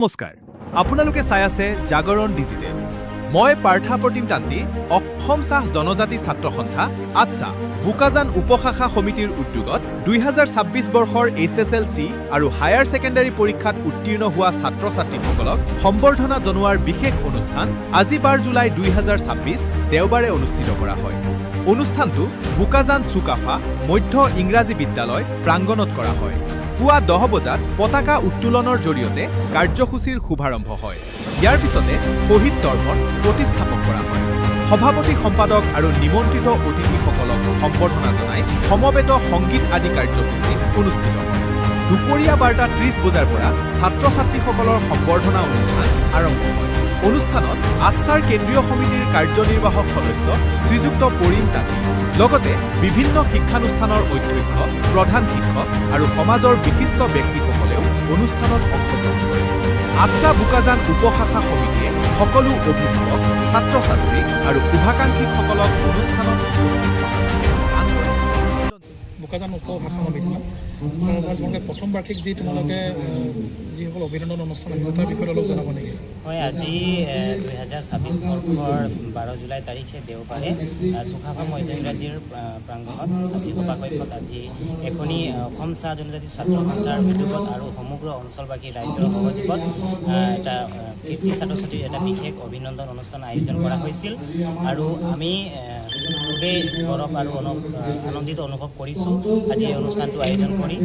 নমস্কাৰ আপোনালোকে চাই আছে জাগৰণ ডিজিটেল মই পাৰ্থা প্ৰতিম তান্তি অসম চাহ জনজাতি ছাত্ৰ সন্থা আচ্ছা বোকাজান উপশাখা সমিতিৰ উদ্যোগত 2026 বৰ্ষৰ HSLC আৰু হায়াৰ সেকেন্ডাৰী পৰীক্ষাত উত্তীৰ্ণ হোৱা ছাত্ৰ-ছাত্ৰীসকলক সম্বৰ্ধনা জনোৱাৰ বিশেষ অনুষ্ঠান আজি 12 জুলাই 2026 দেওবাৰে অনুষ্ঠিত কৰা হয়। অনুষ্ঠানটো বোকাজান চুকাফা মধ্য ইংৰাজী বিদ্যালয় প্ৰাংগণত কৰা হয়। পুৱা 10 বজাত পতাকা উত্তোলনৰ জৰিয়তে কাৰ্যসূচীৰ শুভাৰম্ভ হয়। ইয়াৰ পিছতে শহীদ তৰ্পণ প্ৰতিষ্ঠাপন কৰা হয়। সভাপতি সম্পাদক আৰু নিমন্ত্ৰিত অতিথিসকলক সম্বৰ্ধনা জনাই সমবেত সংগীত আদি কাৰ্যসূচী অনুষ্ঠিত হয়। দুপৰীয়া 12:30 বজাৰ পৰা ছাত্ৰ-ছাত্ৰীসকলৰ সম্বৰ্ধনা অনুষ্ঠান আৰম্ভ হয়। অনুষ্ঠানত আচ্ছাৰ কেন্দ্ৰীয় সমিতিৰ কাৰ্যনিৰ্বাহক সদস্য শ্ৰীযুক্ত পৰিম তাঁতী লগতে বিভিন্ন শিক্ষানুষ্ঠানৰ অধ্যক্ষ প্ৰধান শিক্ষক আৰু সমাজৰ বিশিষ্ট ব্যক্তিসকলেও অনুষ্ঠানত অংশগ্ৰহণ কৰে। আচ্ছা বোকাজান উপশাখা সমিতিয়ে সকলো অভিভাৱক ছাত্ৰ-ছাত্ৰী আৰু শুভাকাংক্ষীসকলক অনুষ্ঠানত বোকাজান উপভাষা সমিতি তোমালোকে প্ৰথম বাৰ্ষিক যি তোমালোকে যিসকল অভিনন্দন অনুষ্ঠান আহিছে তাৰ বিষয়ে অলপ জনাব নেকি? হয়, আজি 2026 বৰ্ষৰ 12 জুলাই তাৰিখে দেওবাৰে চুকাফা মধ্য ইংৰাজীৰ প্ৰাংগণত আজি সভাকক্ষত আজি এখনি অসম চাহ জনজাতি ছাত্ৰ সন্থাৰ উদ্যোগত আৰু সমগ্ৰ অঞ্চলবাসী ৰাইজৰ সহযোগত এটা কীৰ্তি ছাত্ৰ-ছাত্ৰীৰ এটা বিশেষ অভিনন্দন অনুষ্ঠান আয়োজন কৰা হৈছিল আৰু আমি খুবেই গৌৰৱ আৰু আনন্দিত অনুভৱ কৰিছোঁ আজি এই অনুষ্ঠানটো আয়োজন কৰি।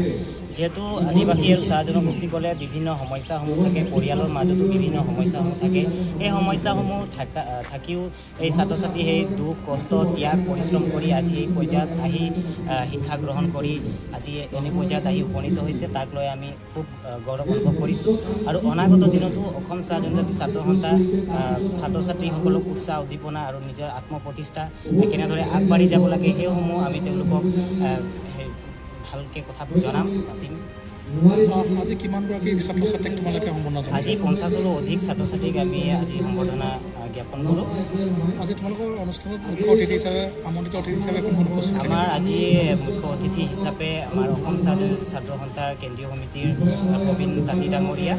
যিহেতু আদিবাসী আৰু চাহ জনগোষ্ঠীসকলে বিভিন্ন সমস্যাসমূহ থাকে, পৰিয়ালৰ মাজতো বিভিন্ন সমস্যাসমূহ থাকে। এই সমস্যাসমূহ থাকিও এই ছাত্ৰ ছাত্ৰী সেই দুখ কষ্ট ত্যাগ পৰিশ্ৰম কৰি আজি এই পৰ্যায়ত আহি শিক্ষা গ্ৰহণ কৰি আজি এনে পৰ্যায়ত আহি উপনীত হৈছে, তাক লৈ আমি খুব গৌৰৱ অনুভৱ কৰিছোঁ। আৰু অনাগত দিনতো অসম চাহ জনজাতি ছাত্ৰ সন্থা ছাত্ৰ ছাত্ৰীসকলক উৎসাহ উদ্দীপনা আৰু নিজৰ আত্মপ্ৰতিষ্ঠা কেনেদৰে আগবাঢ়ি যাব লাগে সেইসমূহ আমি তেওঁলোকক ভালকৈ কথা জনাম পাতিম। আজি কিমানগৰাকী ছাত্ৰ-ছাত্ৰীক তোমালোকে সম্বৰ্ধনা জনাইছা? আজি 50ৰৰো অধিক ছাত্ৰ-ছাত্ৰীক আমি আজি সম্বৰ্ধনা জ্ঞাপন কৰোঁ। আজি তোমালোকৰ অনুষ্ঠানত মুখ্য অতিথি হিচাপে আমন্ত্ৰিত অতিথি হিচাপে কোন উপস্থিত? আমাৰ আজি মুখ্য অতিথি হিচাপে আমাৰ অসম চাহ জনজাতি ছাত্ৰ সন্থাৰ কেন্দ্ৰীয় সমিতিৰ প্ৰবীণ তাঁতী ডাঙৰীয়া,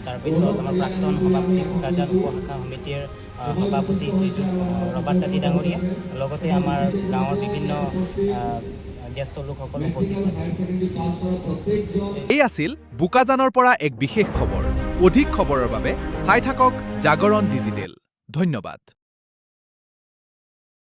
তাৰপিছত আমাৰ প্ৰাক্তন সভাপতি বোকাজান উপশাখা সমিতিৰ সভাপতি শ্ৰীযুত ৰবাৰ্ট তাঁতী ডাঙৰীয়া, লগতে আমাৰ গাঁৱৰ বিভিন্ন জ্যেষ্ঠ লোকসকল উপস্থিত থাকে। এই আছিল বোকাজানৰ পৰা এক বিশেষ খবৰ। অধিক খবৰৰ বাবে চাই থাকক জাগৰণ ডিজিটেল। ধন্যবাদ।